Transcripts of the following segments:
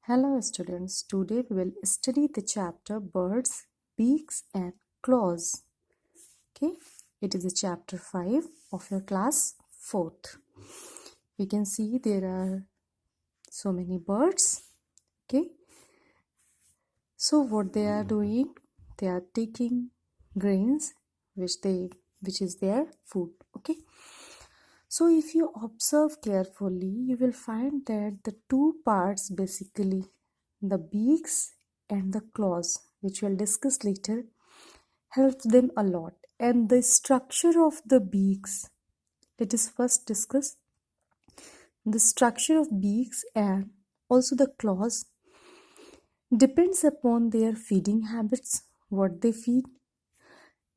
Hello students, today we will study the chapter Birds, Beaks and Claws. Okay, it is the chapter 5 of your class 4th. You can see there are so many birds. Okay, so what they are doing, they are taking grains which is their food. Okay, so if you observe carefully, you will find that the two parts basically, the beaks and the claws, which we'll discuss later, helps them a lot. And the structure of the beaks, let us first discuss the structure of beaks and also the claws depends upon their feeding habits, what they feed,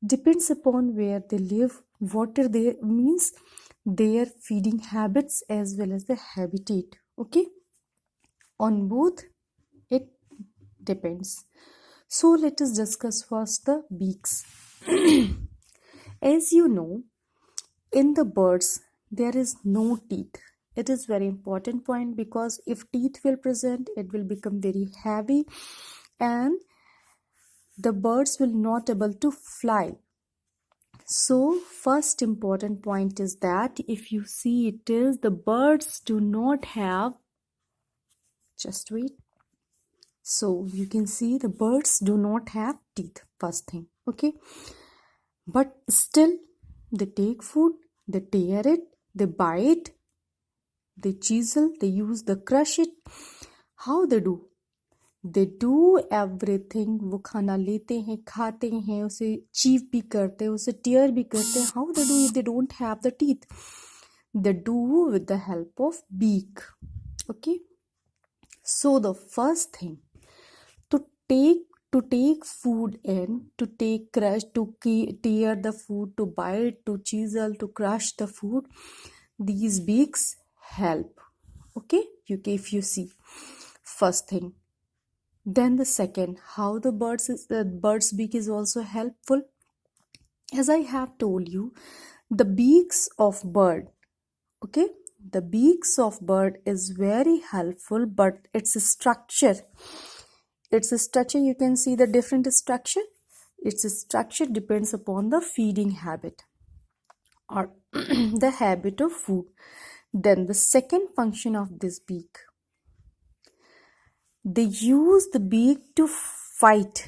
depends upon where they live, what are their means their feeding habits as well as the habitat. Okay, on both it depends. So let us discuss first the beaks. As you know, in the birds there is no teeth. It is very important point because if teeth will present, it will become very heavy and the birds will not able to fly. So first important point is that if you see it is the birds do not have, just wait. So you can see the birds do not have teeth, first thing. Okay, but still they take food, they tear it, they bite, they chisel, they use the crush it. How they do? They do everything. वो खाना लेते हैं, खाते हैं, उसे chew भी करते हैं, उसे tear भी करते हैं. How they do if they don't have the teeth? They do with the help of beak. Okay, so the first thing, to take food in, to take crush, to tear the food, to bite, to chisel, to crush the food, these beaks help. Okay, if you see, first thing. Then the second, how the bird's beak is also helpful. As I have told you, the beaks of bird, okay, the beaks of bird is very helpful, but its structure, you can see the different structure. Its structure depends upon the feeding habit or the habit of food. Then the second function of this beak, they use the beak to fight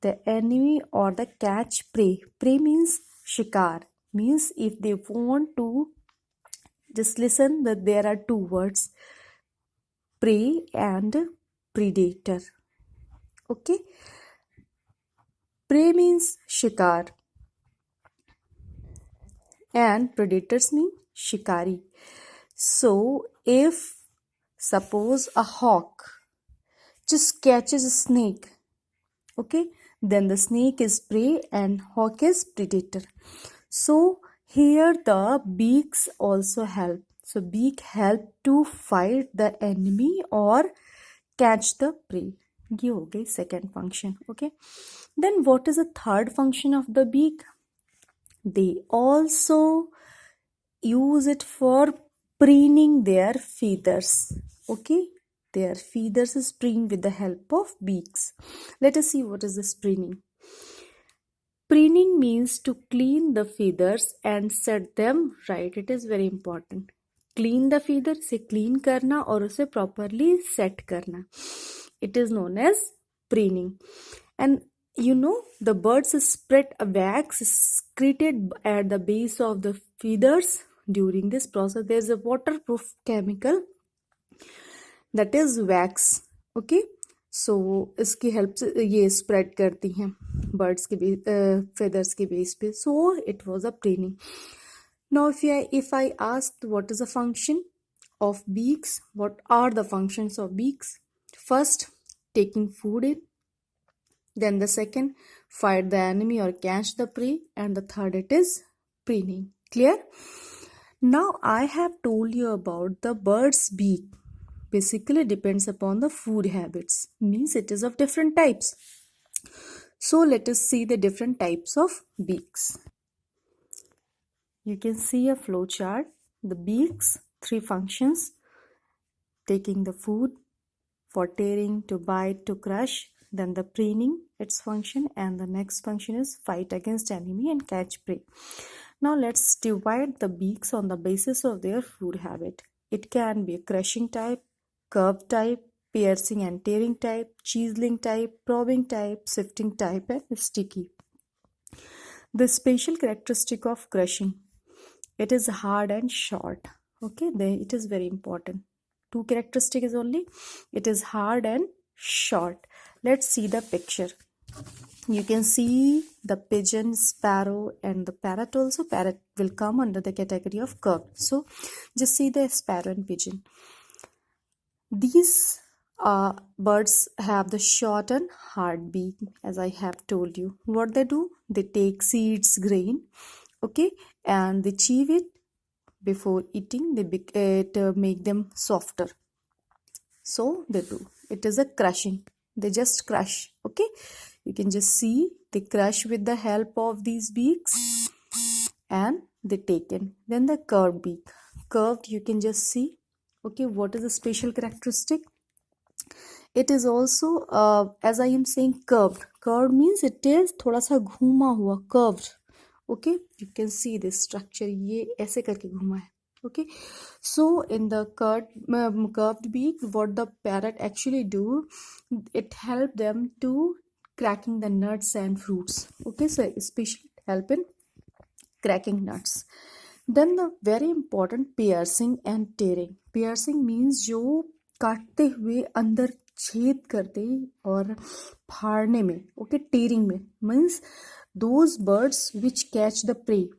the enemy or the catch prey. Prey means shikar, means if they want to, just listen that there are two words, prey and predator. Okay, prey means shikar and predators mean shikari. So if suppose a hawk just catches a snake, okay, then the snake is prey and hawk is predator. So here the beaks also help. So beak help to fight the enemy or catch the prey. ये हो गई second function. Okay, then what is the third function of the beak? They also use it for preening their feathers. Okay, their feathers is preened with the help of beaks. Let us see what is this preening. Preening means to clean the feathers and set them right. It is very important. Clean the feather, से clean करना और उसे properly set करना. It is known as preening. And you know, the birds spread a wax secreted at the base of the feathers. During this process, there is a waterproof chemical that is wax. Okay, सो इसकी help से ये spread करती हैं birds के feathers के base पे. So it was a training. Now if I asked what is the function of beaks, what are the functions of beaks? First, taking food in. Then the second, fight the enemy or catch the prey. And the third, it is preening. Clear? Now I have told you about the bird's beak. Basically depends upon the food habits, means it is of different types. So let us see the different types of beaks. You can see a flow chart. The beaks, three functions: taking the food, for tearing, to bite, to crush. Then the preening, its function, and the next function is fight against enemy and catch prey. Now let's divide the beaks on the basis of their food habit. It can be a crushing type, curved type, piercing and tearing type, chiseling type, probing type, sifting type, and sticky. The special characteristic of crushing, it is hard and short. Okay, it is very important. Two characteristics only. It is hard and short. Let's see the picture. You can see the pigeon, sparrow, and the parrot also. Parrot will come under the category of curved. So just see the sparrow and pigeon. These birds have the short and hard beak, as I have told you. What they do? They take seeds, grain, okay, and they chew it. Before eating, they make them softer. So they do. It is a crushing. They just crush. Okay. You can just see they crush with the help of these beaks, and they take in. Then the curved beak. Curved, you can just see. Okay. What is the special characteristic? It is also, as I am saying, curved. Curved means it is थोड़ा सा घूमा हुआ, curved. Okay, you can see this structure. ये ऐसे करके घूमा है. Okay, so in the curved beak, what the parrot actually do, it help them to cracking the nuts and fruits. Okay, so especially help in cracking nuts. Then the very important piercing and tearing. Piercing means जो काटते हुए अंदर छेद करते और फाड़ने में. Okay, tearing में means those birds which catch the prey,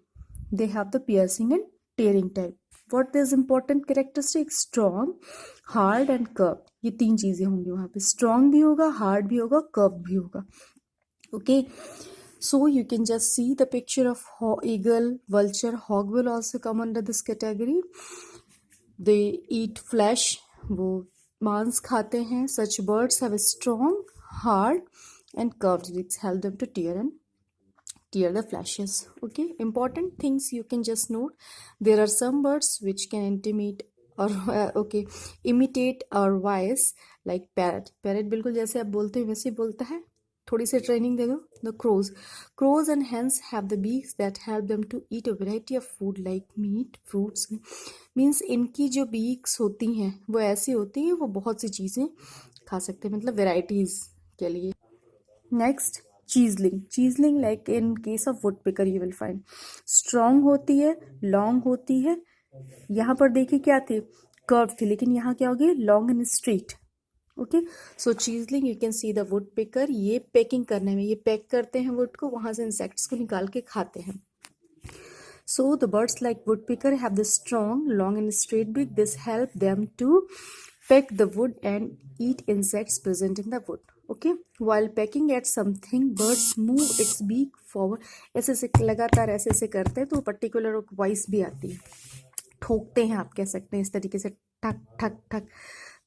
they have the piercing and tearing type. What is important characteristic? Strong, hard and curved. ये तीन चीजें होंगी वहां पे. Strong भी होगा, hard भी होगा, curved भी होगा. Okay, so you can just see the picture of eagle, vulture, hawk will also come under this category. They eat flesh, वो मांस खाते हैं. Such birds have a strong, hard and curved beaks, help them to tear the fleshes. Okay, important things you can just note. There are some birds which can imitate our voice, like parrot. Parrot बिल्कुल जैसे आप बोलते हैं वैसे बोलता है. थोड़ी सी training दे दो. The crows and hens have the beaks that help them to eat a variety of food like meat, fruits. Means इनकी जो beaks होती हैं वो ऐसी होती हैं, वो बहुत सी चीजें खा सकते हैं, मतलब varieties के लिए. Next, chiseling, like in case of woodpecker you will find strong होती है, long होती है. यहाँ पर देखिए क्या थी, curved थी, लेकिन यहाँ क्या होगी, long and straight. Okay, so chiseling, you can see the woodpecker. ये pecking करने में, ये peck करते हैं wood को, वहां से insects को निकाल के खाते हैं. So the birds like woodpecker have the strong, long and straight beak. This help them to peck the wood and eat insects present in the wood. Okay, while pecking at something, birds move its beak forward. ऐसे से लगातार ऐसे करते हैं तो particular voice भी आती है, ठोकते हैं आप कह सकते हैं इस तरीके से, ठक ठक ठक.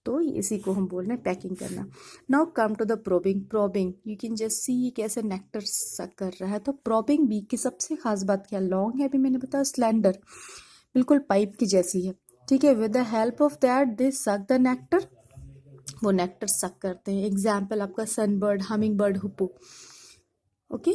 तो इसी को हम बोल रहे हैं पैकिंग करना. Now come to the probing. You can just see कैसे नेक्टर सक कर रहा है. तो प्रोबिंग बीक की सबसे खास बात क्या, लॉन्ग है, अभी मैंने बताया, स्लैंडर, बिल्कुल पाइप की जैसी है. ठीक है, with the help of that they suck the nectar, वो नेक्टर सक करते हैं. एग्जाम्पल आपका सनबर्ड, हमिंग बर्ड, हुप्पो. ओके.